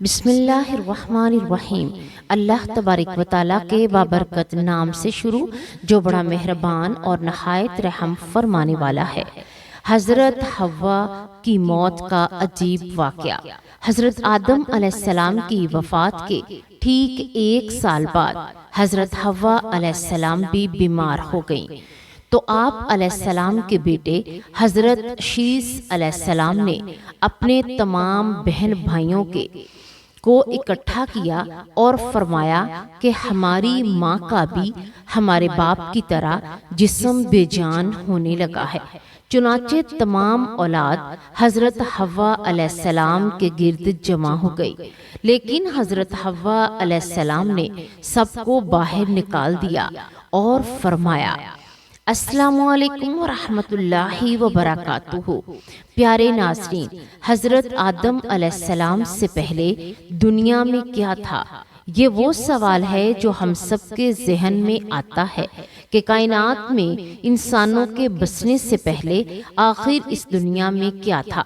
بسم اللہ الرحمن الرحیم۔ اللہ تبارک و تعالیٰ کے بابرکت نام سے شروع جو بڑا مہربان اور نہایت رحم فرمانے والا ہے۔ حضرت حوا کی موت کا عجیب واقعہ۔ حضرت آدم علیہ السلام کی وفات کے ٹھیک 1 سال بعد حضرت حوا علیہ السلام بھی بیمار ہو گئیں، تو آپ علیہ السلام کے بیٹے حضرت شیث علیہ السلام نے اپنے تمام بہن بھائیوں کو اکٹھا کیا اور فرمایا کہ ہماری ماں کا بھی ہمارے باپ کی طرح جسم بے جان ہونے لگا ہے۔ چنانچہ تمام اولاد حضرت حوا علیہ السلام کے گرد جمع ہو گئی، لیکن حضرت حوا علیہ السلام نے سب کو باہر نکال دیا اور فرمایا: السلام علیکم ورحمۃ اللہ وبرکاتہ۔ پیارے ناظرین، حضرت آدم علیہ السلام سے پہلے دنیا میں کیا تھا؟ یہ وہ سوال ہے جو ہم سب کے ذہن میں آتا ہے کہ کائنات میں انسانوں کے بسنے سے پہلے آخر اس دنیا میں کیا تھا؟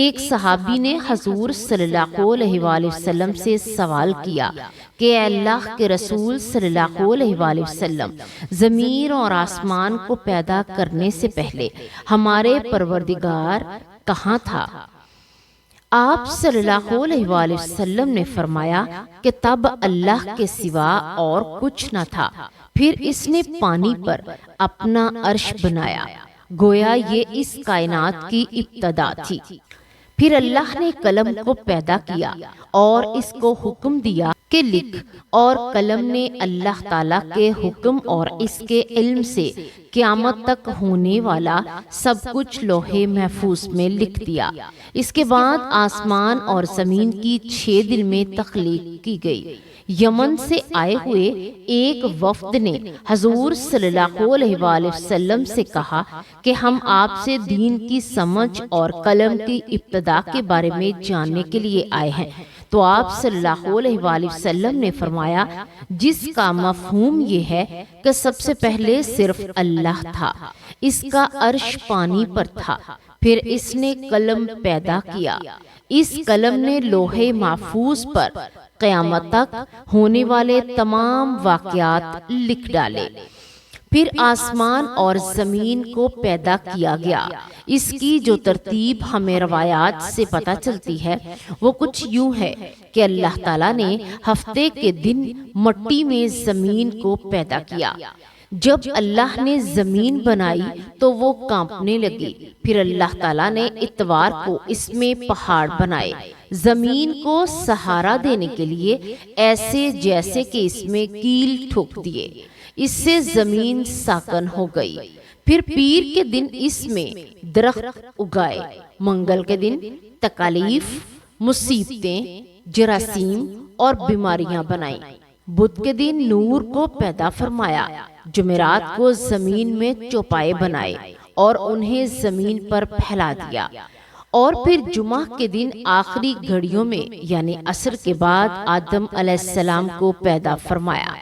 ایک صحابی نے حضور صلی اللہ علیہ وآلہ وسلم سے سوال کیا کہ اے اللہ کے رسول صلی اللہ علیہ وآلہ وسلم، زمین اور آسمان کو پیدا کرنے سے پہلے ہمارے پروردگار کہاں تھا؟ آپ صلی اللہ علیہ وآلہ وسلم نے فرمایا کہ تب اللہ کے سوا اور کچھ نہ تھا، پھر اس نے پانی پر اپنا عرش بنایا، گویا یہ اس کائنات کی ابتدا تھی۔ پھر اللہ نے قلم کو پیدا کیا اور اس کو حکم دیا کہ لکھ، اور قلم نے اللہ تعالیٰ کے حکم اور اس کے علم سے قیامت تک ہونے والا سب کچھ لوح محفوظ میں لکھ دیا۔ اس کے بعد آسمان اور زمین کی 6 دن میں تخلیق کی گئی۔ یمن سے آئے ہوئے ایک وفد نے حضور صلی اللہ علیہ وآلہ وسلم سے کہا کہ ہم آپ سے دین کی سمجھ اور قلم کی ابتدا کے بارے میں جاننے کے لیے آئے ہیں، تو آپ صلی اللہ علیہ وآلہ وسلم نے فرمایا، جس کا مفہوم یہ ہے کہ سب سے پہلے صرف اللہ تھا، اس کا عرش پانی پر تھا، پھر اس نے قلم پیدا کیا، اس قلم نے لوح محفوظ پر قیامت تک ہونے والے تمام واقعات لکھ ڈالے۔ پھر آسمان اور زمین کو پیدا کیا گیا۔ اس کی جو ترتیب ہمیں روایات سے پتہ چلتی ہے وہ کچھ یوں ہے کہ اللہ تعالیٰ نے ہفتے کے دن مٹی میں زمین کو پیدا کیا۔ جب اللہ نے زمین بنائی تو وہ کانپنے لگی، پھر اللہ تعالیٰ نے اتوار کو اس میں پہاڑ بنائے، زمین کو سہارا دینے کے لیے ایسے جیسے کہ اس میں کیل ٹھوک دیے، اس سے زمین ساکن ہو گئی۔ پھر پیر کے دن اس میں درخت اگائے، منگل کے دن تکالیف، مصیبتیں، جراثیم اور بیماریاں بنائیں، بدھ کے دن نور کو پیدا فرمایا، جمعرات کو زمین میں چوپائے بنائے اور انہیں زمین پر پھیلا دیا، اور پھر جمعہ کے دن آخری گھڑیوں میں یعنی عصر کے بعد آدم علیہ السلام کو پیدا فرمایا۔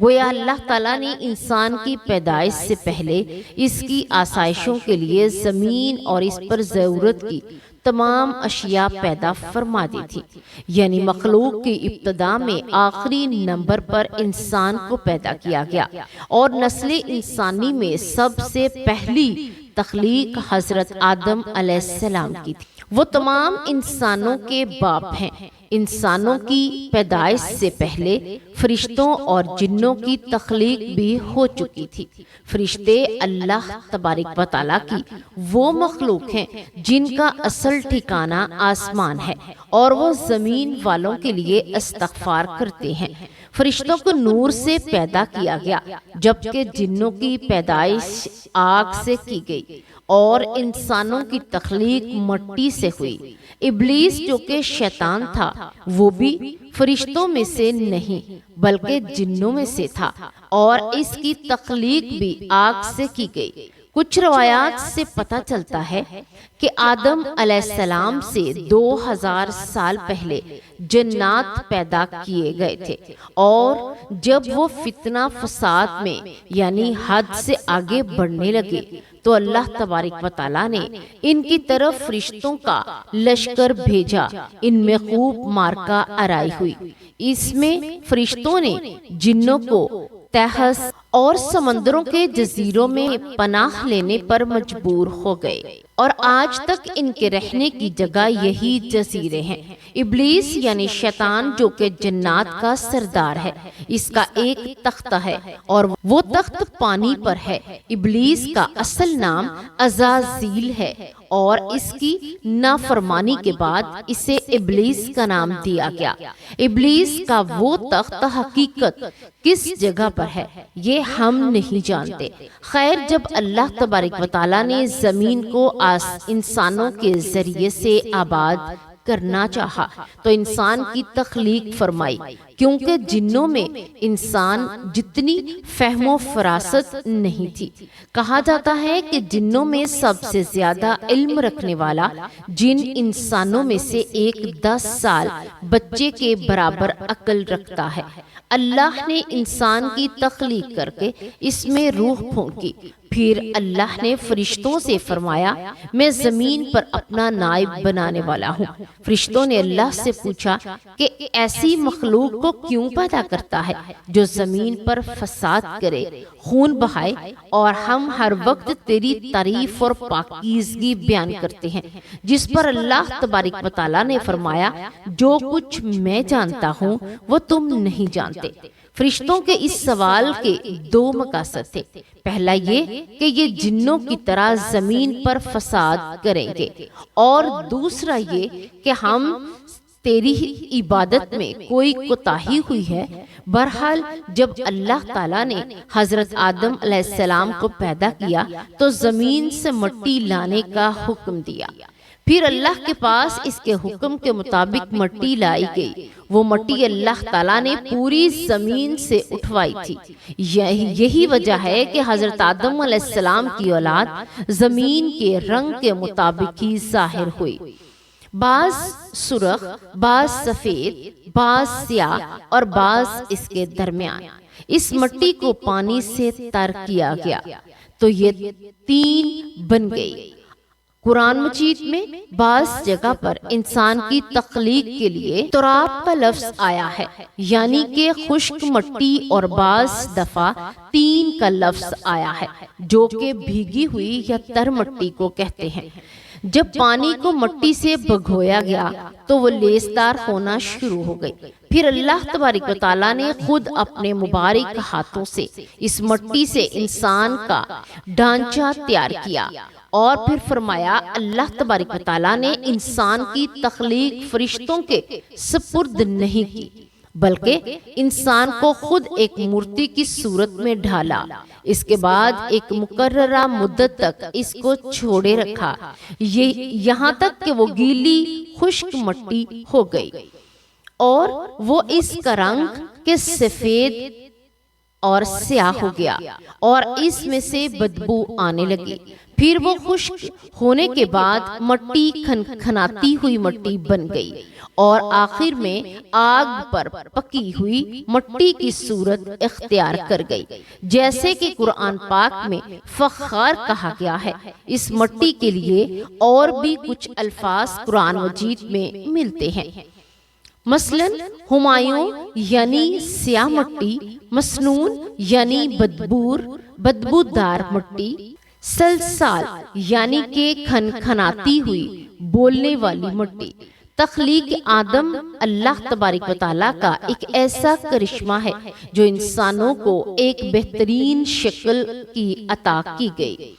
گویا اللہ تعالیٰ نے انسان کی پیدائش سے پہلے اس کی آسائشوں کے لیے زمین اور اس پر ضرورت کی تمام اشیاء پیدا فرما دی تھی، یعنی مخلوق کی ابتدا میں آخری نمبر پر انسان کو پیدا کیا گیا، اور نسل انسانی میں سب سے پہلی تخلیق حضرت آدم علیہ السلام کی تھی۔ وہ تمام انسانوں کے باپ ہیں۔ انسانوں کی پیدائش سے پہلے فرشتوں اور جنوں کی تخلیق بھی ہو چکی تھی۔ فرشتے اللہ تبارک و تعالیٰ کی وہ مخلوق ہیں جن کا اصل ٹھکانہ آسمان ہے، اور وہ زمین والوں کے لیے استغفار کرتے ہیں۔ فرشتوں کو نور سے پیدا کیا گیا، جبکہ جنوں کی پیدائش آگ سے کی گئی، اور انسانوں کی تخلیق مٹی سے ہوئی۔ ابلیس جو کہ شیطان تھا وہ بھی فرشتوں میں سے نہیں بلکہ جنوں میں سے تھا، اور اس کی تخلیق بھی آگ سے کی گئی۔ کچھ روایات سے پتہ چلتا ہے کہ آدم علیہ السلام سے 2000 سال پہلے جنات پیدا کیے گئے تھے، اور جب وہ فتنہ فساد میں یعنی حد سے آگے بڑھنے لگے تو اللہ تبارک و تعالیٰ نے ان کی طرف فرشتوں کا لشکر بھیجا۔ ان میں خوب مارکا آرائی ہوئی۔ اس میں فرشتوں نے جنوں کو تہس اور سمندروں کے جزیروں میں پناہ لینے پر مجبور ہو گئے، اور آج تک ان کے رہنے کی جگہ یہی جزیرے ہیں۔ ابلیس یعنی شیطان جو کہ جنات کا سردار ہے، اس کا ایک تخت ہے اور وہ تخت پانی پر ہے۔ ابلیس کا اصل نام عزازیل ہے، اور اس کی نافرمانی کے بعد اسے ابلیس کا نام دیا گیا۔ ابلیس کا وہ تخت حقیقت کس جگہ پر ہے یہ ہم نہیں جانتے۔ خیر، جب اللہ تبارک و تعالیٰ نے زمین کو انسانوں کے ذریعے سے آباد کرنا چاہا تو انسان کی تخلیق فرمائی، کیونکہ جنوں میں انسان جتنی فہم و فراست نہیں تھی۔ کہا جاتا ہے کہ جنوں میں سب سے زیادہ علم رکھنے والا جن انسانوں میں سے ایک 10 سال بچے کے برابر عقل رکھتا ہے۔ اللہ نے انسان کی تخلیق کر کے اس میں روح پھونکی۔ پھر اللہ نے فرشتوں سے فرمایا، میں زمین پر اپنا نائب بنانے والا ہوں۔ فرشتوں نے اللہ سے پوچھا کہ ایسی مخلوق کو کیوں پیدا کرتا ہے جو زمین پر فساد کرے، خون بہائے، اور ہم ہر وقت تیری تعریف اور پاکیزگی بیان کرتے ہیں۔ جس پر اللہ تبارک و تعالیٰ نے فرمایا، جو کچھ میں جانتا ہوں وہ تم نہیں جانتے۔ فرشتوں کے اس سوال کے 2 مقاصد تھے۔ پہلا یہ کہ یہ جنوں کی طرح زمین پر فساد کریں گے، اور دوسرا یہ کہ ہم تیری عبادت میں کوئی کوتاہی ہوئی ہے۔ بہرحال جب اللہ تعالیٰ نے حضرت آدم علیہ السلام کو پیدا کیا تو زمین سے مٹی لانے کا حکم دیا۔ پھر اللہ کے پاس اس کے حکم کے مطابق مٹی لائی گئی۔ وہ مٹی اللہ تعالیٰ نے پوری زمین سے اٹھوائی تھی۔ یہی وجہ ہے کہ حضرت آدم علیہ السلام کی اولاد زمین کے رنگ کے مطابق ہی ظاہر ہوئی، بعض سرخ، بعض سفید، بعض سیاہ اور بعض اس کے درمیان۔ اس مٹی کو پانی سے تر کیا گیا تو یہ 3 بن گئی۔ قرآن مجید میں بعض جگہ پر انسان کی تخلیق کے لیے تراب کا لفظ آیا ہے، یعنی کہ خشک مٹی، اور بعض دفعہ 3 کا لفظ آیا ہے جو کہ بھیگی ہوئی یا تر مٹی کو کہتے ہیں۔ جب پانی کو مٹی سے بھگویا گیا تو وہ لیسدار ہونا شروع ہو گئی۔ پھر اللہ تبارک و تعالیٰ نے خود اپنے مبارک ہاتھوں سے اس مٹی سے انسان کا ڈھانچہ تیار کیا، اور پھر فرمایا، اللہ تبارک و تعالیٰ نے انسان کی تخلیق فرشتوں کے سپرد نہیں کی، بلکہ انسان کو خود ایک مورتی کی صورت میں ڈھالا۔ اس کے بعد ایک مقررہ مدت تک اس کو چھوڑے رکھا، یہاں تک کہ وہ گیلی خشک مٹی ہو گئی، اور وہ اس کا رنگ کے سفید اور سیاہ ہو گیا، اور اس میں سے بدبو آنے لگی۔ پھر وہ خشک ہونے کے بعد مٹی کھنکھناتی ہوئی مٹی بن گئی، اور آخر میں آگ پر پکی ہوئی مٹی کی صورت اختیار کر گئی، جیسے کہ قرآن پاک میں فخار کہا گیا ہے۔ اس مٹی کے لیے اور بھی کچھ الفاظ قرآن مجید میں ملتے ہیں، مثلاً ہمایوں یعنی سیاہ مٹی، مسنون یعنی بدبودار مٹی، سلسال یعنی کہ کھنکھناتی ہوئی بولنے والی مٹی۔ تخلیق آدم اللہ تبارک و تعالیٰ کا ایک ایسا کرشمہ ہے جو انسانوں کو ایک بہترین شکل کی عطا کی گئی۔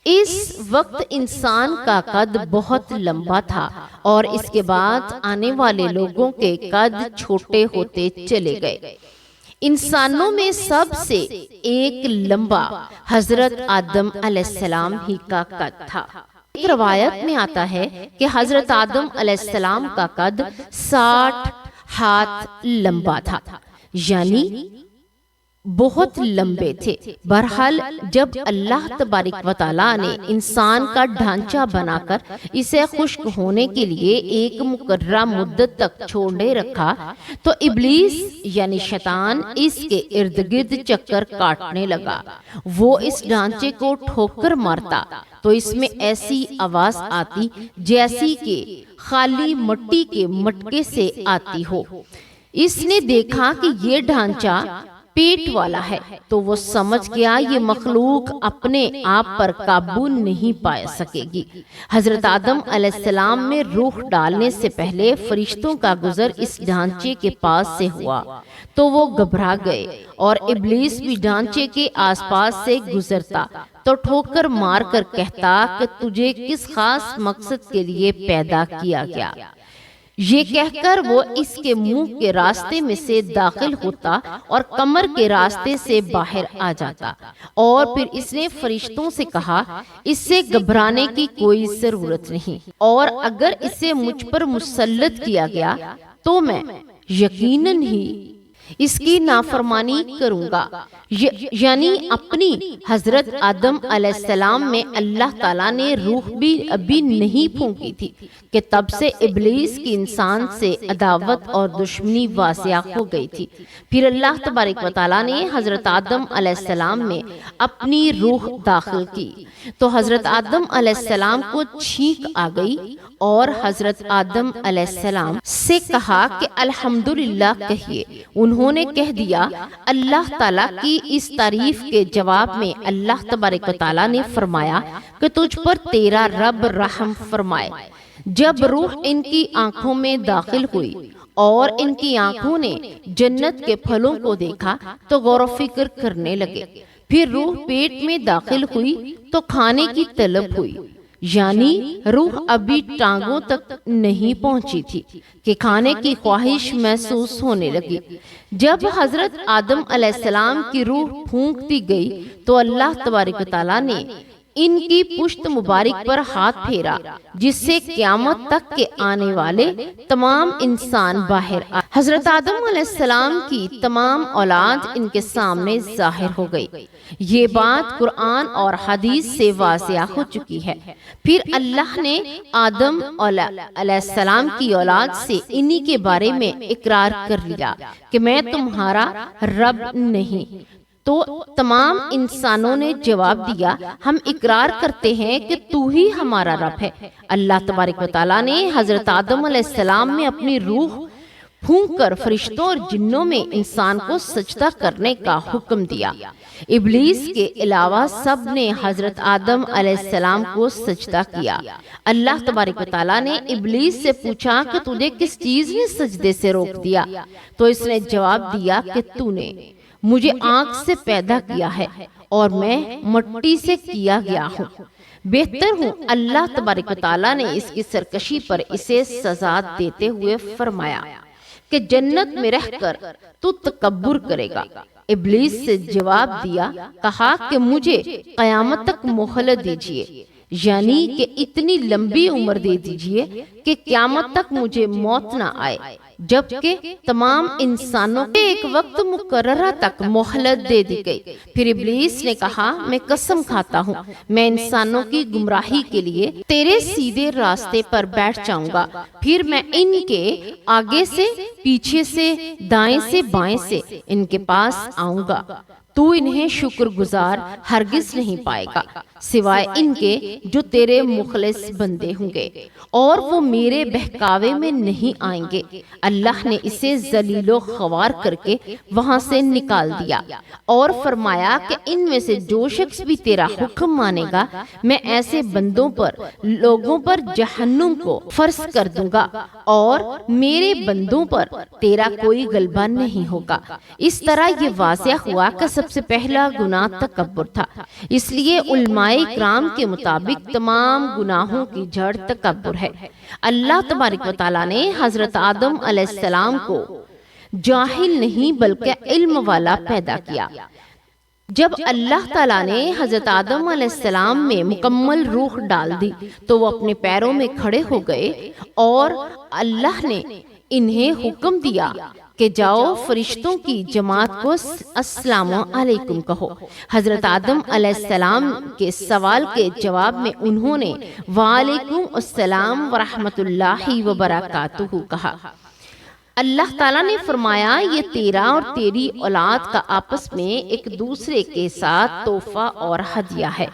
اس وقت انسان کا قد بہت لمبا تھا، اور اس کے بعد آنے والے لوگوں کے قد چھوٹے ہوتے چلے گئے۔ انسانوں میں سب سے ایک لمبا حضرت آدم علیہ السلام ہی کا قد تھا۔ ایک روایت میں آتا ہے کہ حضرت آدم علیہ السلام کا قد 60 ہاتھ لمبا تھا، یعنی بہت لمبے تھے۔ بہرحال جب اللہ تبارک و تعالیٰ نے انسان کا ڈھانچہ بنا کر اسے خشک ہونے کے لیے ایک مقررہ مدت تک چھوڑے رکھا تو ابلیس یعنی شیطان اس کے ارد گرد چکر کاٹنے لگا۔ وہ اس ڈھانچے کو ٹھوکر مارتا تو اس میں ایسی آواز آتی جیسی کہ خالی مٹی کے مٹکے سے آتی ہو۔ اس نے دیکھا کہ یہ ڈھانچہ پیٹ والا ہے تو وہ سمجھ گیا یہ مخلوق اپنے آپ پر قابو نہیں پا سکے گی۔ حضرت آدم علیہ السلام میں روح ڈالنے سے پہلے فرشتوں کا گزر اس ڈھانچے کے پاس سے ہوا تو وہ گھبرا گئے، اور ابلیس بھی ڈھانچے کے آس پاس سے گزرتا تو ٹھوکر مار کر کہتا کہ تجھے کس خاص مقصد کے لیے پیدا کیا گیا۔ یہ کہہ کر وہ اس کے منہ کے راستے میں سے داخل ہوتا اور کمر کے راستے سے باہر آ جاتا، اور پھر اس نے فرشتوں سے کہا اس سے گھبرانے کی کوئی ضرورت نہیں، اور اگر اسے مجھ پر مسلط کیا گیا تو میں یقیناً ہی اس کی نافرمانی کروں گا۔ یعنی اپنی حضرت آدم علیہ السلام میں اللہ تعالیٰ نے روح بھی ابھی نہیں پھونکی تھی کہ تب سے ابلیس کی انسان سے عداوت اور دشمنی واضح ہو گئی تھی۔ پھر اللہ تبارک و تعالیٰ نے حضرت آدم علیہ السلام میں اپنی روح داخل کی تو حضرت آدم علیہ السلام کو چھینک آ گئی، اور حضرت آدم علیہ السلام سے کہا کہ الحمدللہ کہیے۔ انہوں نے کہہ دیا۔ اللہ تعالیٰ کی اس تعریف کے جواب میں اللہ تبارک و تعالیٰ نے فرمایا کہ تجھ پر تیرا رب رحم فرمائے۔ جب روح ان کی آنکھوں میں داخل ہوئی اور ان کی آنکھوں نے جنت کے پھلوں کو دیکھا تو غور و فکر کرنے لگے۔ پھر روح پیٹ میں داخل ہوئی تو کھانے کی طلب ہوئی، یعنی روح ابھی ٹانگوں تک نہیں پہنچی تھی کہ کھانے کی خواہش محسوس ہونے لگی۔ جب حضرت آدم علیہ السلام کی روح پھونک دی گئی تو اللہ تبارک و تعالیٰ نے ان کی پشت مبارک پر ہاتھ پھیرا، جس سے قیامت تک کے آنے والے تمام انسان باہر آئے۔ حضرت آدم علیہ السلام کی تمام اولاد ان کے سامنے ظاہر ہو گئی۔ یہ بات قرآن اور حدیث سے واضح ہو چکی ہے۔ پھر اللہ نے آدم علیہ السلام کی اولاد سے انہی کے بارے میں اقرار کر لیا کہ میں تمہارا رب نہیں۔ تو تمام انسانوں نے جواب دیا ہم اقرار کرتے ہیں کہ تو ہی ہمارا رب ہے۔ اللہ تبارک و تعالیٰ نے حضرت آدم علیہ السلام میں اپنی روح پھونک کر فرشتوں اور جنوں میں انسان کو سجدہ کرنے کا حکم دیا۔ ابلیس کے علاوہ سب نے حضرت آدم علیہ السلام کو سجدہ کیا۔ اللہ تبارک و تعالیٰ نے ابلیس سے پوچھا کہ تجھے کس چیز نے سجدے سے روک دیا؟ تو اس نے جواب دیا کہ تو نے مجھے آنکھ سے پیدا کیا ہے اور میں مٹی سے کیا گیا ہوں۔ بہتر ہوں۔ اللہ تبارک و تعالیٰ نے اس کی سرکشی پر اسے سزا دیتے ہوئے فرمایا کہ جنت میں رہ کر تو تکبر کرے گا۔ ابلیس سے جواب دیا، کہا کہ مجھے قیامت تک مہلت دیجیے، یعنی کہ اتنی لمبی عمر دے دیجیے کہ قیامت تک مجھے موت نہ آئے، جبکہ تمام انسانوں کے ایک وقت مقررہ تک مہلت دے دی گئی۔ پھر ابلیس نے کہا میں قسم کھاتا ہوں میں انسانوں کی گمراہی کے لیے تیرے سیدھے راستے پر بیٹھ جاؤں گا، پھر میں ان کے آگے سے پیچھے سے دائیں سے بائیں سے ان کے پاس آؤں گا، تو انہیں شکر گزار ہرگز نہیں پائے گا سوائے ان کے جو تیرے مخلص بندے ہوں گے، اور وہ میرے بہکاوے میں نہیں آئیں گے۔ اللہ نے اسے ذلیل و خوار کر کے وہاں سے نکال دیا اور فرمایا کہ ان میں سے جو شخص بھی تیرا حکم مانے گا میں ایسے بندوں پر لوگوں پر جہنم کو فرض کر دوں گا، اور میرے بندوں پر تیرا کوئی غلبہ نہیں ہوگا۔ اس طرح یہ واضح ہوا کہ سب سے پہلا گناہ تکبر تھا، اس لیے علماء کرام کے مطابق تمام گناہوں کی جڑ تکبر ہے۔ اللہ تبارک و تعالیٰ نے حضرت آدم علیہ السلام کو جاہل نہیں بلکہ علم والا پیدا کیا۔ جب اللہ تعالیٰ نے حضرت آدم علیہ السلام میں مکمل روح ڈال دی تو وہ اپنے پیروں میں کھڑے ہو گئے، اور اللہ نے انہیں حکم دیا کہ جاؤ فرشتوں کی جماعت کو السلام علیکم کہو۔ حضرت آدم علیہ السلام کے سوال کے جواب میں انہوں نے وعلیکم السلام ورحمۃ اللہ وبرکاتہ کہا۔ اللہ تعالیٰ نے فرمایا یہ تیرا اور تیری اولاد کا آپس میں ایک دوسرے کے ساتھ تحفہ اور ہدیہ ہے۔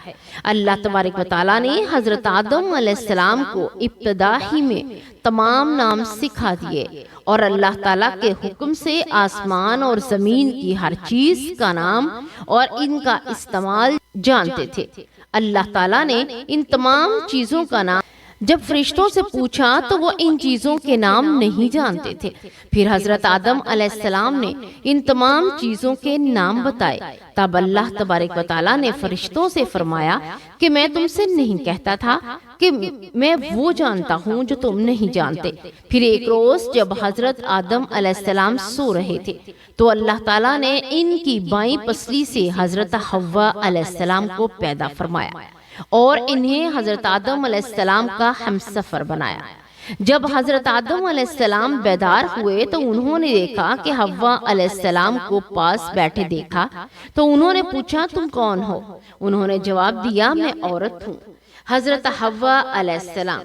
اللہ تبارک و تعالیٰ نے حضرت آدم علیہ السلام کو ابتدا ہی میں تمام نام سکھا دیے اور اللہ تعالیٰ کے حکم سے آسمان اور زمین کی ہر چیز کا نام اور ان کا استعمال جانتے تھے۔ اللہ تعالیٰ نے ان تمام چیزوں کا نام جب فرشتوں سے پوچھا تو وہ ان چیزوں کے نام نہیں جانتے تھے۔ پھر حضرت آدم علیہ السلام نے ان تمام چیزوں کے نام بتائے۔ تب اللہ تبارک و تعالیٰ نے فرشتوں سے فرمایا کہ میں تم سے نہیں کہتا تھا کہ میں وہ جانتا ہوں جو تم نہیں جانتے۔ پھر ایک روز جب حضرت آدم علیہ السلام سو رہے تھے تو اللہ تعالیٰ نے ان کی بائیں پسلی سے حضرت حوا علیہ السلام کو پیدا فرمایا اور انہیں حضرت آدم علیہ السلام کا ہمسفر بنایا۔ جب حضرت آدم علیہ السلام بیدار ہوئے تو انہوں نے دیکھا کہ حوا علیہ السلام کو پاس بیٹھے دیکھا تو انہوں نے پوچھا تم کون ہو؟ انہوں نے جواب دیا میں عورت ہوں۔ حضرت حوا علیہ السلام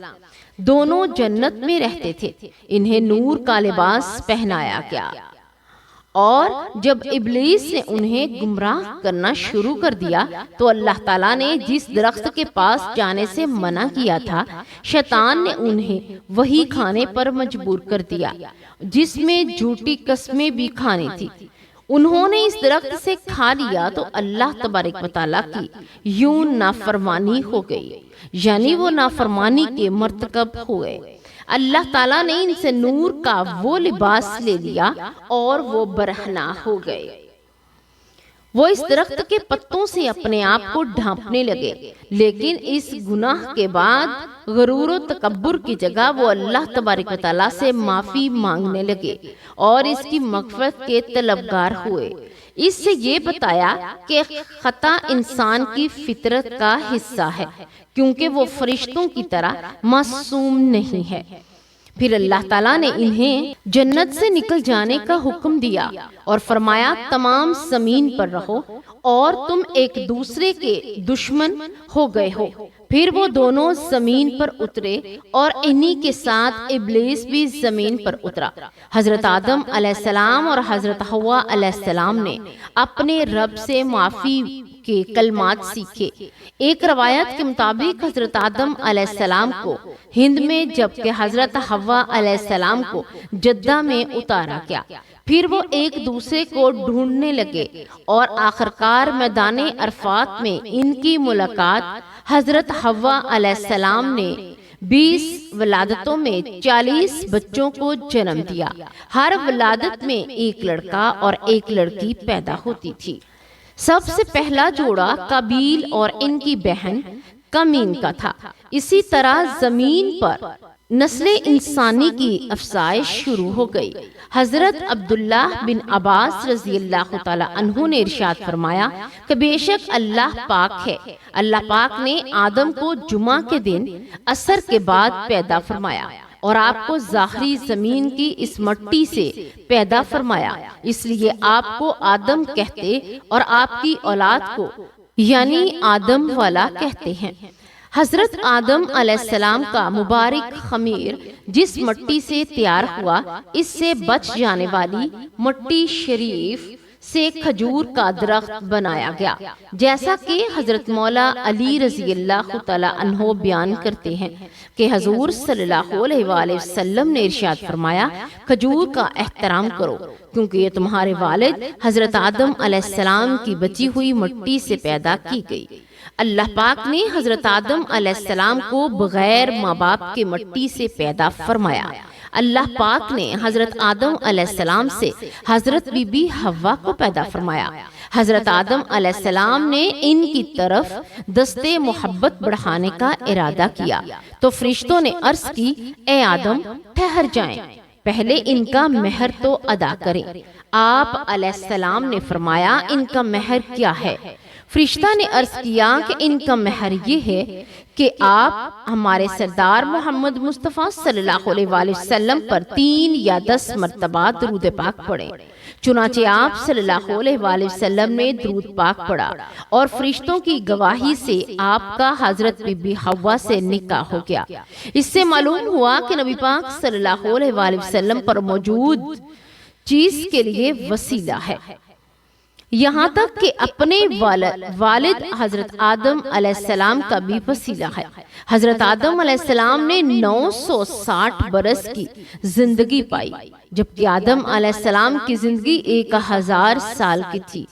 دونوں جنت میں رہتے تھے، انہیں نور کا لباس پہنایا گیا، اور جب ابلیس نے انہیں گمراہ کرنا شروع کر دیا تو اللہ تعالیٰ نے جس درخت کے پاس جانے سے منع کیا تھا شیطان نے انہیں وہی کھانے پر مجبور کر دیا جس میں جھوٹی قسمیں بھی کھانی تھی۔ انہوں نے اس درخت سے کھا لیا تو اللہ تبارک و تعالیٰ کی یوں نافرمانی ہو گئی، یعنی وہ نافرمانی کے مرتکب ہوئے۔ اللہ تعالیٰ نے ان سے نور کا وہ لباس لے لیا اور وہ برہنہ ہو گئے۔ وہ اس درخت کے پتوں سے اپنے آپ کو ڈھانپنے لگے، لیکن اس گناہ کے بعد غرور و تکبر کی جگہ وہ اللہ تبارک و تعالیٰ سے معافی مانگنے لگے اور اس کی مغفرت کے طلبگار ہوئے۔ اس سے یہ بتایا کہ خطا انسان کی فطرت کا حصہ ہے کیونکہ وہ فرشتوں کی طرح معصوم نہیں ہے۔ پھر اللہ تعالیٰ نے انہیں جنت سے نکل جانے کا حکم دیا اور فرمایا تمام زمین پر رہو اور تم ایک دوسرے کے دشمن ہو گئے ہو۔ پھر وہ دونوں زمین پر اترے اور انہی کے ساتھ ابلیس بھی زمین پر اترا۔ حضرت آدم علیہ السلام اور حضرت حوا علیہ السلام نے اپنے رب سے معافی کے کلمات سیکھے۔ ایک روایت کے مطابق حضرت آدم علیہ السلام کو ہند میں جبکہ حضرت حوا علیہ السلام کو جدہ میں اتارا گیا۔ پھر وہ ایک دوسرے کو ڈھونڈنے لگے اور آخرکار میدان عرفات میں ان کی ملاقات حضرت حوا علیہ السلام نے 20 ولادتوں میں 40 بچوں کو جنم دیا۔ ہر ولادت میں ایک لڑکا اور ایک لڑکی پیدا ہوتی تھی۔ سب سے پہلا جوڑا قابیل اور ان کی بہن کمین کا تھا۔ اسی طرح زمین پر نسل انسانی کی افزائش شروع ہو گئی۔ حضرت عبداللہ بن عباس رضی اللہ تعالی عنہ نے ارشاد فرمایا کہ بے شک اللہ پاک ہے۔ اللہ پاک نے آدم کو جمعہ کے دن عصر کے بعد پیدا فرمایا اور آپ کو ظاہری زمین کی اس مٹی سے پیدا فرمایا، اس لیے آپ کو آدم کہتے اور آپ کی اولاد کو یعنی آدم والا کہتے ہیں۔ حضرت آدم علیہ السلام کا مبارک خمیر جس مٹی سے تیار ہوا، اس سے بچ جانے والی مٹی شریف سے کھجور کا درخت بنایا گیا، جیسا کہ حضرت مولا علی رضی اللہ تعالی عنہ بیان کرتے ہیں کہ حضور صلی اللہ علیہ وآلہ وسلم نے ارشاد فرمایا کھجور کا احترام کرو کیونکہ یہ تمہارے والد حضرت آدم علیہ السلام کی بچی ہوئی مٹی سے پیدا کی گئی۔ اللہ پاک نے حضرت آدم علیہ السلام کو بغیر ماں باپ کے مٹی سے پیدا فرمایا۔ اللہ پاک نے حضرت آدم علیہ السلام سے حضرت بی بی حوا کو پیدا فرمایا۔ حضرت آدم علیہ السلام نے ان کی طرف دستے محبت بڑھانے کا ارادہ کیا تو فرشتوں نے عرض کی اے آدم ٹھہر جائیں، پہلے ان کا مہر تو ادا کریں۔ آپ علیہ السلام نے فرمایا ان کا مہر کیا ہے؟ فرشتہ نے عرض کیا کہ ان کا مہر یہ ہے کہ آپ ہمارے سردار محمد مصطفیٰ صلی اللہ علیہ وآلہ وسلم پر 3 یا 10 مرتبہ درود پاک پڑھیں۔ چنانچہ آپ صلی اللہ علیہ وآلہ وسلم نے درود پاک پڑھا اور فرشتوں کی گواہی سے آپ کا حضرت بی بی حوا سے نکاح ہو گیا۔ اس سے معلوم ہوا کہ نبی پاک صلی اللہ علیہ وآلہ وسلم پر موجود چیز کے لیے وسیلہ ہے، یہاں تک کہ اپنے والد حضرت آدم علیہ السلام کا بھی وسیلہ ہے۔ حضرت آدم علیہ السلام نے 960 برس کی زندگی پائی، جبکہ آدم علیہ السلام کی زندگی 1000 سال کی تھی،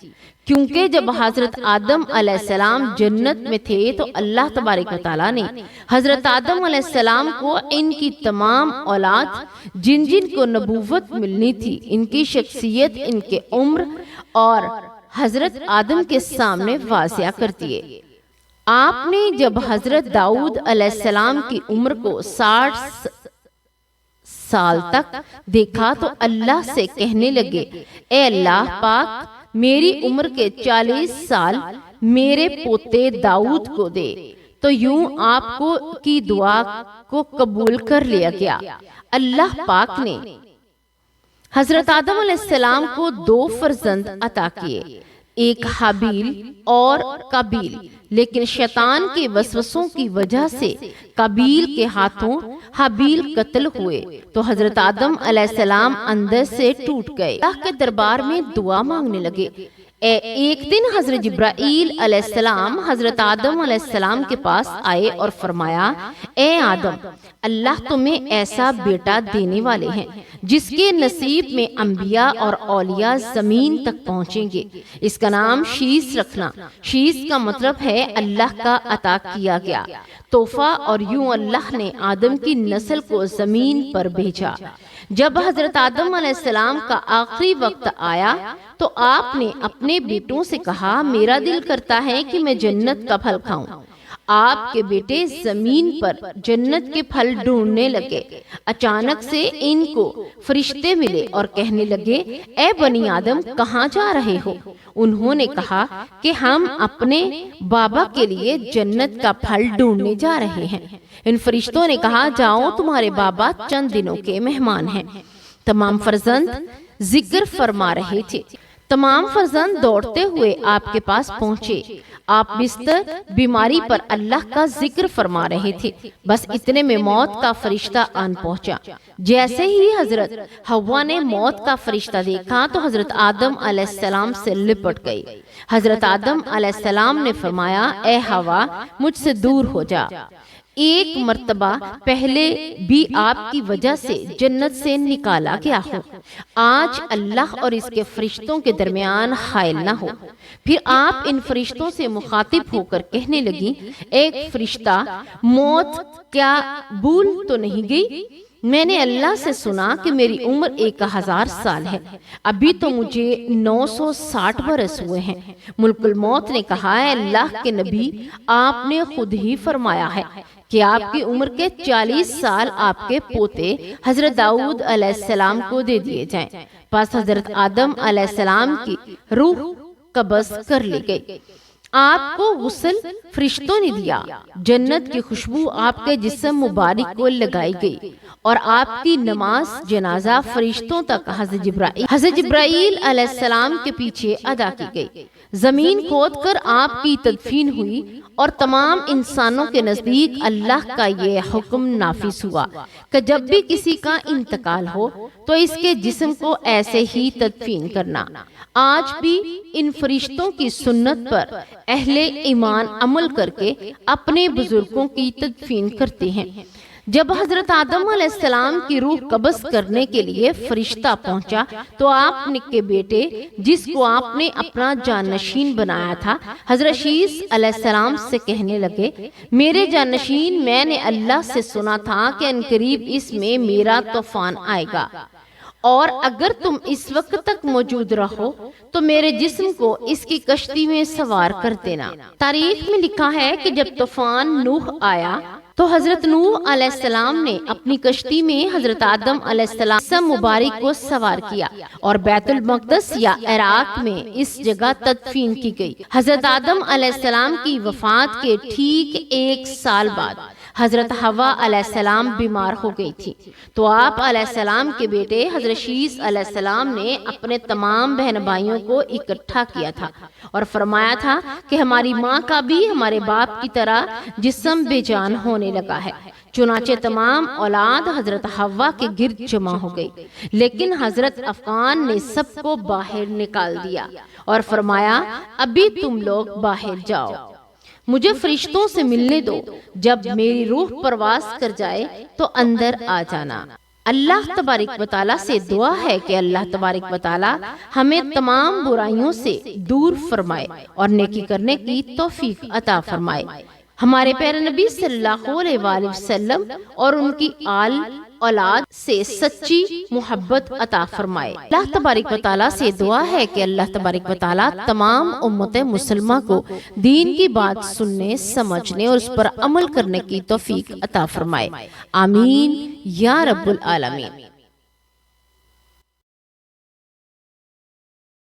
کیونکہ جب حضرت آدم علیہ السلام جنت میں تھے تو اللہ تبارک و تعالیٰ نے حضرت آدم علیہ السلام کو ان کی تمام اولاد جن کو نبوت ملنی تھی، ان کی شخصیت، ان کے عمر اور حضرت آدم کے سامنے واضح کر دیے۔ آپ نے جب حضرت داؤد علیہ السلام کی عمر کو 60 سال تک دیکھا تو اللہ سے کہنے لگے، اے اللہ پاک، میری عمر کے 40 سال میرے پوتے داؤد کو دے۔ تو یوں آپ کو کی دعا کو قبول کر لیا گیا۔ اللہ پاک نے حضرت آدم علیہ السلام کو 2 فرزند عطا کیے، ایک حابیل اور قابیل، لیکن شیطان کے وسوسوں کی وجہ سے قابیل کے ہاتھوں حابیل قتل ہوئے تو حضرت آدم علیہ السلام اندر سے ٹوٹ گئے۔ اللہ کے دربار میں دعا مانگنے لگے۔ ایک دن حضرت جبرائیل علیہ السلام حضرت آدم علیہ السلام کے پاس آئے اور فرمایا، اے آدم، اللہ تمہیں ایسا بیٹا دینے والے ہیں جس کے نصیب میں انبیاء اور اولیاء زمین تک پہنچیں گے، اس کا نام شیس رکھنا۔ شیس کا مطلب ہے اللہ کا عطا کیا گیا تحفہ، اور یوں اللہ نے آدم کی نسل کو زمین پر بھیجا۔ جب حضرت آدم علیہ السلام کا آخری وقت آیا تو آپ نے اپنے بیٹوں سے کہا، میرا دل کرتا ہے کہ میں جنت کا پھل کھاؤں۔ آپ کے بیٹے زمین پر جنت کے پھل ڈھونڈنے لگے۔ اچانک سے ان کو فرشتے ملے اور کہنے لگے، اے بنی آدم، کہاں جا رہے ہو؟ انہوں نے کہا کہ ہم اپنے بابا کے لیے جنت کا پھل ڈھونڈنے جا رہے ہیں۔ ان فرشتوں نے کہا، جاؤ، تمہارے بابا چند دنوں کے مہمان ہیں۔ تمام فرزند ذکر فرما رہے تھے۔ تمام فرزند دوڑتے ہوئے آپ کے پاس پہنچے۔ آپ بستر بیماری پر اللہ کا ذکر فرما رہے تھے، بس اتنے میں موت کا فرشتہ آن پہنچا۔ جیسے ہی حضرت حوا نے موت کا فرشتہ دیکھا تو حضرت آدم علیہ السلام سے لپٹ گئی۔ حضرت آدم علیہ السلام نے فرمایا، اے حوا، مجھ سے دور ہو جا۔ ایک مرتبہ پہلے بھی آپ کی وجہ سے جنت سے نکالا گیا ہو، آج اللہ اور اس کے فرشتوں کے درمیان حائل نہ ہو۔ پھر آپ ان فرشتوں سے مخاطب ہو کر کہنے لگی، ایک فرشتہ، موت کیا بھول تو نہیں گئی؟ میں نے اللہ سے سنا کہ میری عمر 1000 سال ہے، ابھی تو مجھے 960 برس ہوئے ہیں۔ ملک الموت نے کہا، اے اللہ کے نبی، آپ نے خود ہی فرمایا ہے کہ آپ کی عمر کے 40 سال آپ کے پوتے حضرت داؤد علیہ السلام کو دے دیے جائیں۔ پس حضرت آدم علیہ السلام کی روح قبض کر لی گئی۔ آپ کو غسل فرشتوں نے دیا، جنت کی خوشبو آپ کے جسم مبارک کو لگائی گئی، اور آپ کی نماز جنازہ فرشتوں تک حضرت جبرائیل علیہ السلام کے پیچھے ادا کی گئی۔ زمین کھود کر آپ کی تدفین ہوئی اور تمام انسانوں کے نزدیک اللہ کا یہ حکم نافذ ہوا کہ جب بھی کسی کا انتقال ہو تو اس کے جسم کو ایسے ہی تدفین کرنا۔ آج بھی ان فرشتوں کی سنت پر اہل ایمان عمل کر کے اپنے بزرگوں کی تدفین کرتے ہیں۔ جب حضرت آدم علیہ السلام کی روح قبض کرنے کے لیے فرشتہ پہنچا تو آپ کے بیٹے، جس کو آپ نے اپنا جانشین بنایا تھا، حضرت شیس علیہ السلام سے کہنے لگے، میرے جانشین، میں نے اللہ سے سنا تھا کہ انقریب اس میں میرا طوفان آئے گا، اور اگر تم اس وقت تک موجود رہو تو میرے جسم کو اس کی کشتی میں سوار کر دینا۔ تاریخ میں لکھا ہے کہ جب طوفان نوح آیا تو حضرت نوح علیہ السلام نے اپنی کشتی میں حضرت آدم علیہ السلام جسم مبارک کو سوار کیا اور بیت المقدس یا عراق میں اس جگہ تدفین کی گئی۔ حضرت آدم علیہ السلام کی وفات کے ٹھیک 1 سال بعد حضرت حوا علیہ السلام بیمار ہو گئی تھی، تو آپ علیہ السلام کے بیٹے حضرت شیس علیہ السلام نے اپنے تمام بہن بھائیوں کو اکٹھا کیا تھا اور فرمایا تھا کہ ہماری ماں کا بھی ہمارے باپ کی طرح جسم بے جان ہونے لگا ہے۔ چنانچہ تمام اولاد حضرت حوا کے گرد جمع ہو گئی، لیکن حضرت افغان نے سب کو باہر نکال دیا اور فرمایا ابھی تم لوگ باہر جاؤ، مجھے فرشتوں سے ملنے دو، جب میری روح پرواز کر جائے تو اندر آ جانا۔ اللہ تبارک و تعالیٰ سے دعا ہے کہ اللہ تبارک و تعالیٰ ہمیں تمام برائیوں سے دور فرمائے اور نیکی کرنے کی توفیق عطا فرمائے۔ ہمارے پیارے نبی صلی اللہ علیہ وآلہ وسلم اور ان کی آل اولاد سے سچی محبت عطا فرمائے۔ اللہ تبارک و تعالیٰ سے دعا ہے کہ اللہ تبارک و تعالیٰ تمام امت مسلمہ کو دین کی بات سننے، سمجھنے اور اس پر عمل کرنے کی توفیق عطا فرمائے۔ آمین یا رب العالمین۔